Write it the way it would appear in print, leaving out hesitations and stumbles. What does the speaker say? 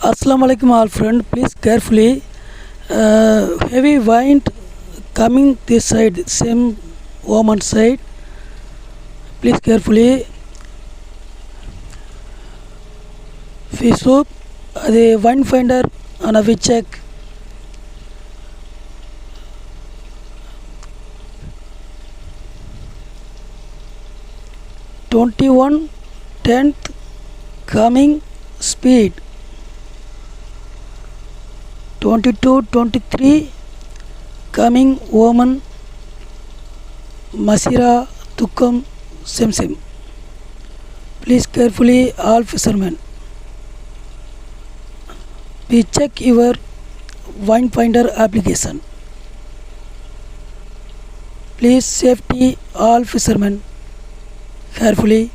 Assalamu alaikum all friend, please carefully. Heavy wind coming this side, same woman side. Please carefully. Fish soup, the wind finder and we check. (21)10th coming speed. 22-23 coming woman Masira Tukam Semsem. Please carefully all fishermen. Please check your wind finder application. Please safety all fishermen carefully.